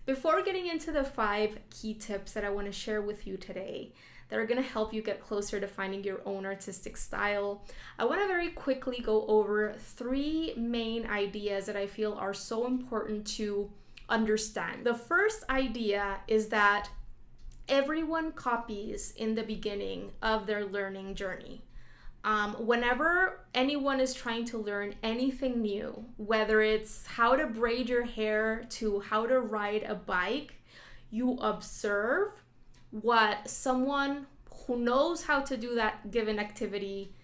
Before getting into the 5 key tips that I want to share with you today that are going to help you get closer to finding your own artistic style, I want to very quickly go over 3 main ideas that I feel are so important to understand. The first idea is that everyone copies in the beginning of their learning journey. Whenever anyone is trying to learn anything new, whether it's how to braid your hair to how to ride a bike, you observe what someone who knows how to do that given activity,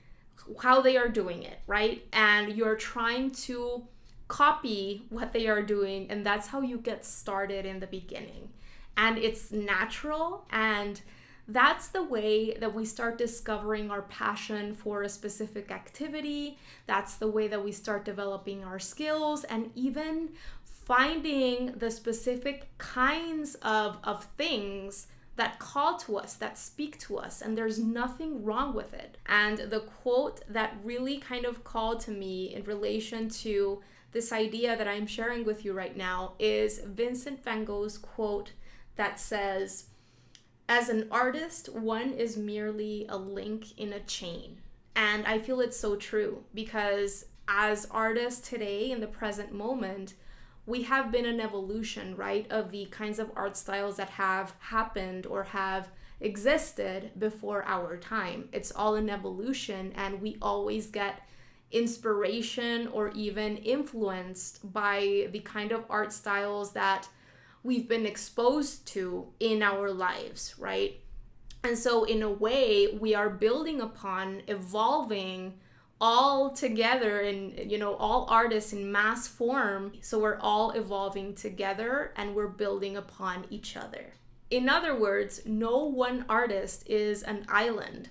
how they are doing it, right? And you're trying to copy what they are doing, and that's how you get started in the beginning. And it's natural, and that's the way that we start discovering our passion for a specific activity. That's the way that we start developing our skills and even finding the specific kinds of things that call to us, that speak to us, and there's nothing wrong with it. And the quote that really kind of called to me in relation to this idea that I'm sharing with you right now is Vincent van Gogh's quote that says, "As an artist, one is merely a link in a chain." And I feel it's so true because as artists today in the present moment, we have been an evolution, right, of the kinds of art styles that have happened or have existed before our time. It's all an evolution, and we always get inspiration or even influenced by the kind of art styles that we've been exposed to in our lives, right? And so in a way, we are building upon evolving all together, and all artists in mass form. So we're all evolving together and we're building upon each other. In other words, no one artist is an island.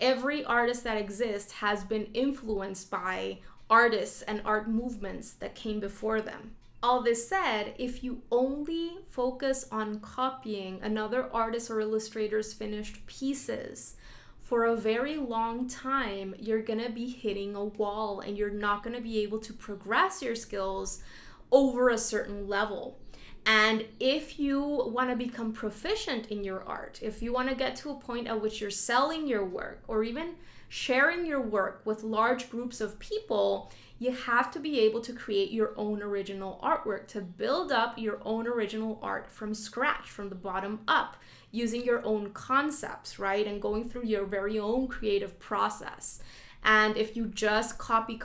Every artist that exists has been influenced by artists and art movements that came before them. All this said, if you only focus on copying another artist or illustrator's finished pieces for a very long time, you're gonna be hitting a wall and you're not gonna be able to progress your skills over a certain level. And if you want to become proficient in your art, if you want to get to a point at which you're selling your work or even sharing your work with large groups of people, you have to be able to create your own original artwork, to build up your own original art from scratch, from the bottom up, using your own concepts, right? And going through your very own creative process. And if you just copy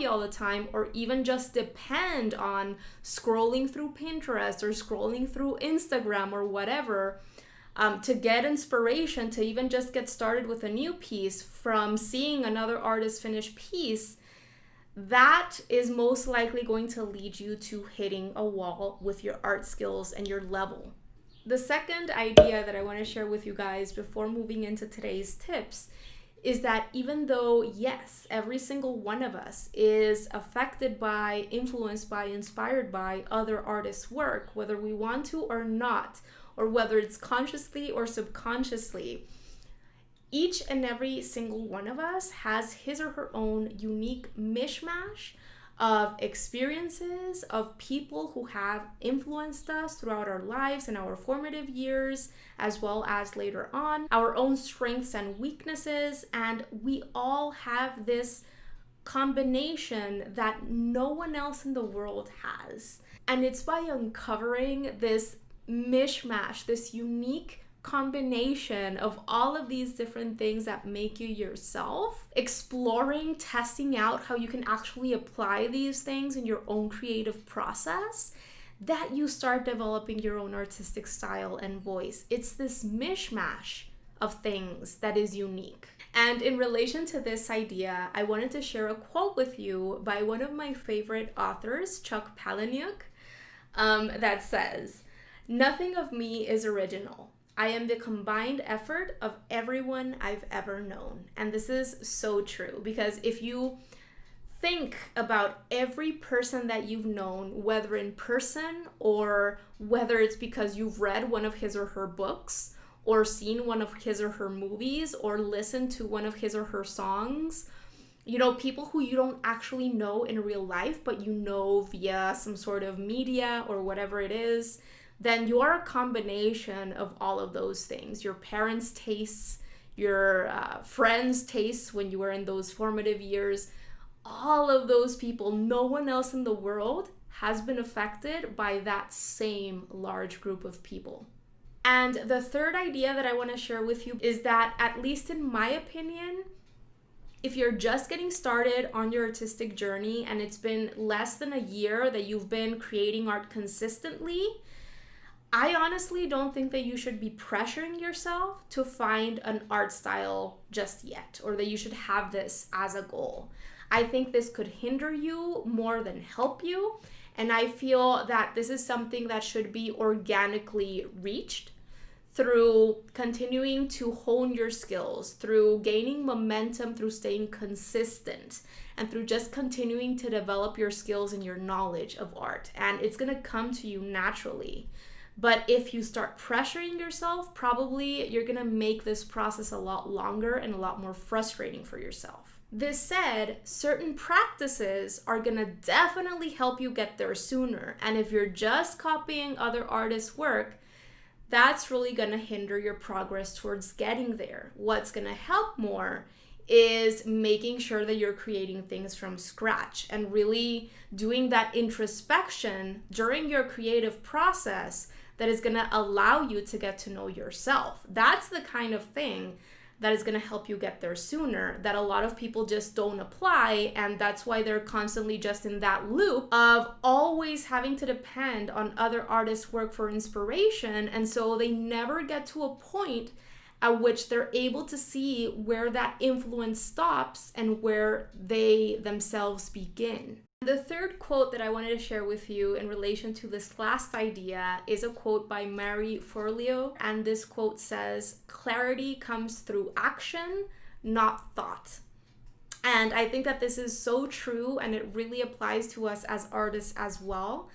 all the time, or even just depend on scrolling through Pinterest or scrolling through Instagram or whatever, to get inspiration, to even just get started with a new piece from seeing another artist's finished piece, that is most likely going to lead you to hitting a wall with your art skills and your level. The second idea that I want to share with you guys before moving into today's tips is that even though, yes, every single one of us is affected by, influenced by, inspired by other artists' work, whether we want to or not, or whether it's consciously or subconsciously, each and every single one of us has his or her own unique mishmash of experiences, of people who have influenced us throughout our lives and our formative years, as well as later on, our own strengths and weaknesses, and we all have this combination that no one else in the world has. And it's by uncovering this mishmash, this unique combination of all of these different things that make you yourself, exploring, testing out how you can actually apply these things in your own creative process, that you start developing your own artistic style and voice. It's this mishmash of things that is unique. And in relation to this idea, I wanted to share a quote with you by one of my favorite authors, Chuck Palahniuk, that says, "Nothing of me is original. I am the combined effort of everyone I've ever known." And this is so true, because if you think about every person that you've known, whether in person or whether it's because you've read one of his or her books or seen one of his or her movies or listened to one of his or her songs, people who you don't actually know in real life, but you know via some sort of media or whatever it is, then you are a combination of all of those things. Your parents' tastes, your friends' tastes when you were in those formative years, all of those people, no one else in the world has been affected by that same large group of people. And the third idea that I want to share with you is that, at least in my opinion, if you're just getting started on your artistic journey and it's been less than a year that you've been creating art consistently, I honestly don't think that you should be pressuring yourself to find an art style just yet, or that you should have this as a goal. I think this could hinder you more than help you. And I feel that this is something that should be organically reached through continuing to hone your skills, through gaining momentum, through staying consistent, and through just continuing to develop your skills and your knowledge of art. And it's gonna come to you naturally. But if you start pressuring yourself, probably you're gonna make this process a lot longer and a lot more frustrating for yourself. This said, certain practices are gonna definitely help you get there sooner. And if you're just copying other artists' work, that's really gonna hinder your progress towards getting there. What's gonna help more is making sure that you're creating things from scratch and really doing that introspection during your creative process that is gonna allow you to get to know yourself. That's the kind of thing that is going to help you get there sooner, that a lot of people just don't apply. And that's why they're constantly just in that loop of always having to depend on other artists' work for inspiration. And so they never get to a point at which they're able to see where that influence stops and where they themselves begin. The third quote that I wanted to share with you in relation to this last idea is a quote by Manfrotto, and this quote says, "Clarity comes through action, not thought." And I think that this is so true, and it really applies to us as artists as well.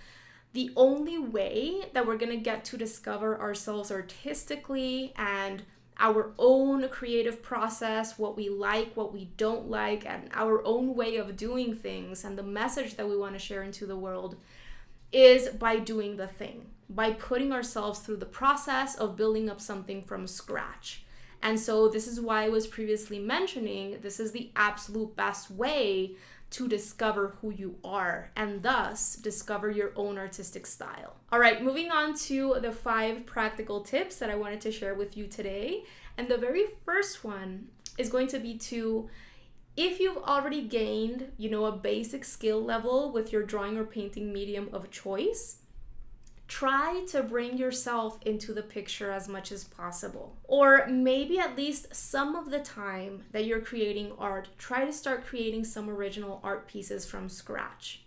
The only way that we're going to get to discover ourselves artistically and our own creative process, what we like, what we don't like, and our own way of doing things, and the message that we want to share into the world, is by doing the thing, by putting ourselves through the process of building up something from scratch. And so this is why I was previously mentioning this is the absolute best way to discover who you are and thus discover your own artistic style. All right, moving on to the 5 practical tips that I wanted to share with you today. And the very first one is going to be to, if you've already gained, a basic skill level with your drawing or painting medium of choice, try to bring yourself into the picture as much as possible. Or maybe at least some of the time that you're creating art, try to start creating some original art pieces from scratch,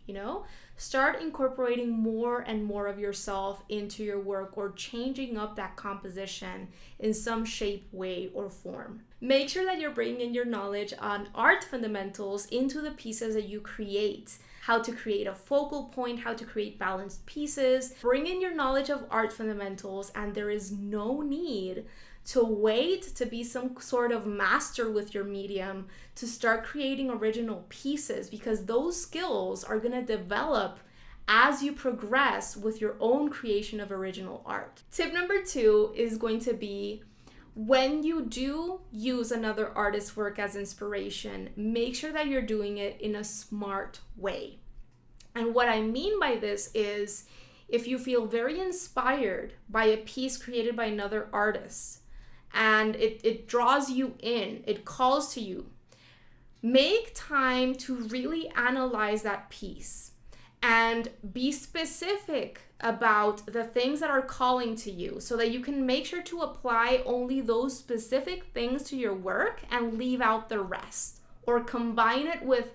Start incorporating more and more of yourself into your work, or changing up that composition in some shape, way, or form. Make sure that you're bringing in your knowledge on art fundamentals into the pieces that you create. How to create a focal point, how to create balanced pieces. Bring in your knowledge of art fundamentals, and there is no need to wait to be some sort of master with your medium to start creating original pieces, because those skills are going to develop as you progress with your own creation of original art. Tip number 2 is going to be, when you do use another artist's work as inspiration, make sure that you're doing it in a smart way. And what I mean by this is, if you feel very inspired by a piece created by another artist and it draws you in, it calls to you, make time to really analyze that piece and be specific about the things that are calling to you, so that you can make sure to apply only those specific things to your work and leave out the rest, or combine it with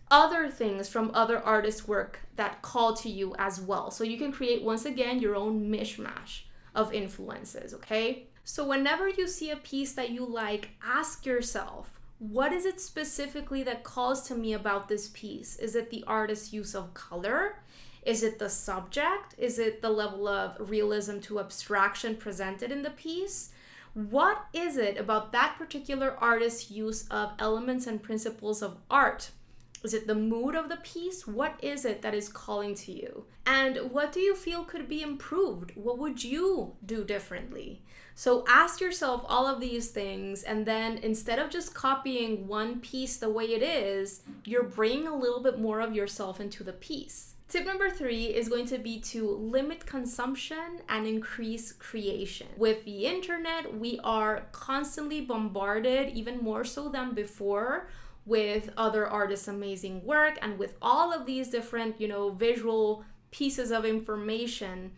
other things from other artists' work that call to you as well. So you can create, once again, your own mishmash of influences, okay? So whenever you see a piece that you like, ask yourself, what is it specifically that calls to me about this piece? Is it the artist's use of color? Is it the subject? Is it the level of realism to abstraction presented in the piece? What is it about that particular artist's use of elements and principles of art Is it the mood of the piece? What is it that is calling to you? And what do you feel could be improved? What would you do differently? So ask yourself all of these things, and then instead of just copying one piece the way it is, you're bringing a little bit more of yourself into the piece. Tip number 3 is going to be to limit consumption and increase creation. With the internet, we are constantly bombarded, even more so than before, with other artists' amazing work and with all of these different, visual pieces of information.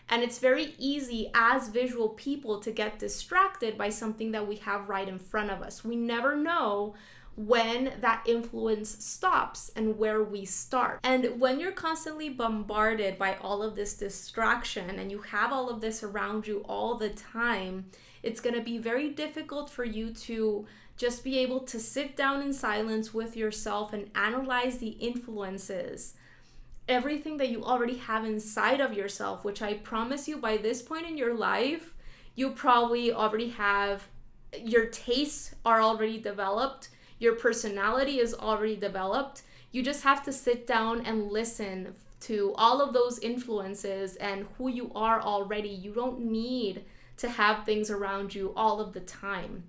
And it's very easy as visual people to get distracted by something that we have right in front of us. We never know when that influence stops and where we start. And when you're constantly bombarded by all of this distraction and you have all of this around you all the time, it's going to be very difficult for you to just be able to sit down in silence with yourself and analyze the influences, everything that you already have inside of yourself, which I promise you by this point in your life, you probably already have, your tastes are already developed, your personality is already developed. You just have to sit down and listen to all of those influences and who you are already. You don't need to have things around you all of the time.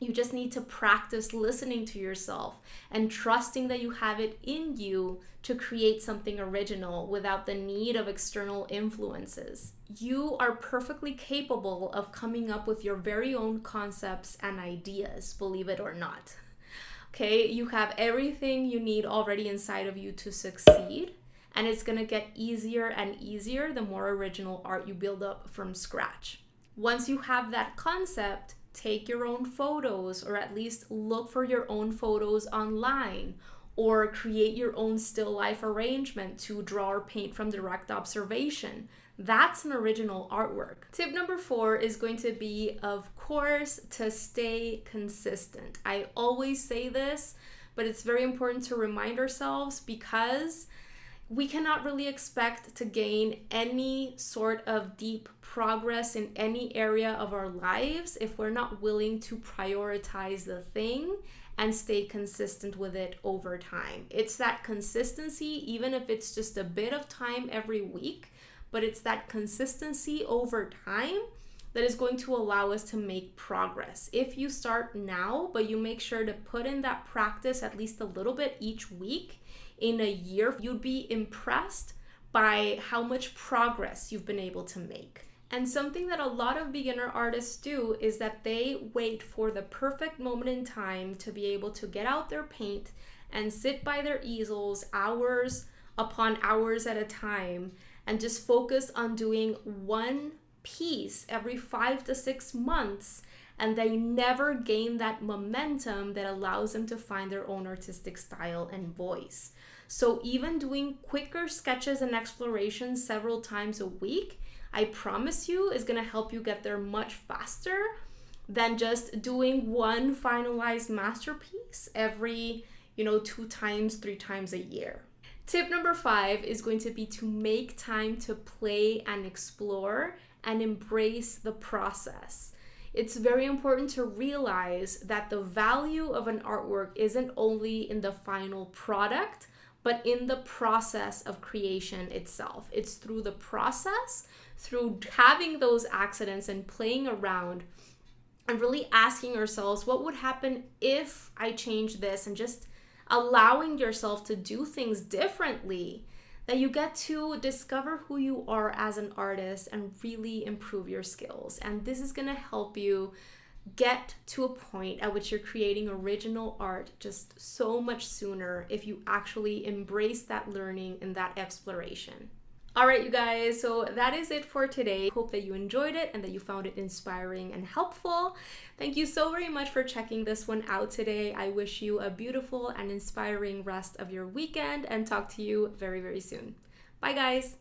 You just need to practice listening to yourself and trusting that you have it in you to create something original without the need of external influences. You are perfectly capable of coming up with your very own concepts and ideas, believe it or not. Okay, you have everything you need already inside of you to succeed, and it's gonna get easier and easier the more original art you build up from scratch. Once you have that concept, take your own photos, or at least look for your own photos online, or create your own still life arrangement to draw or paint from direct observation. That's an original artwork. Tip number 4 is going to be, of course, to stay consistent. I always say this, but it's very important to remind ourselves because we cannot really expect to gain any sort of deep progress in any area of our lives if we're not willing to prioritize the thing and stay consistent with it over time. It's that consistency, even if it's just a bit of time every week, but it's that consistency over time that is going to allow us to make progress. If you start now, but you make sure to put in that practice at least a little bit each week, in a year, you'd be impressed by how much progress you've been able to make. And something that a lot of beginner artists do is that they wait for the perfect moment in time to be able to get out their paint and sit by their easels hours upon hours at a time and just focus on doing one piece every 5 to 6 months, and they never gain that momentum that allows them to find their own artistic style and voice. So even doing quicker sketches and explorations several times a week, I promise you, is going to help you get there much faster than just doing one finalized masterpiece every, 2 times, 3 times a year. Tip number 5 is going to be to make time to play and explore and embrace the process. It's very important to realize that the value of an artwork isn't only in the final product, but in the process of creation itself. It's through the process, through having those accidents and playing around and really asking ourselves, what would happen if I change this, and just allowing yourself to do things differently, that you get to discover who you are as an artist and really improve your skills. And this is going to help you get to a point at which you're creating original art just so much sooner if you actually embrace that learning and that exploration. All right, you guys, so that is it for today. Hope that you enjoyed it and that you found it inspiring and helpful. Thank you so very much for checking this one out today. I wish you a beautiful and inspiring rest of your weekend and talk to you very, very soon. Bye, guys.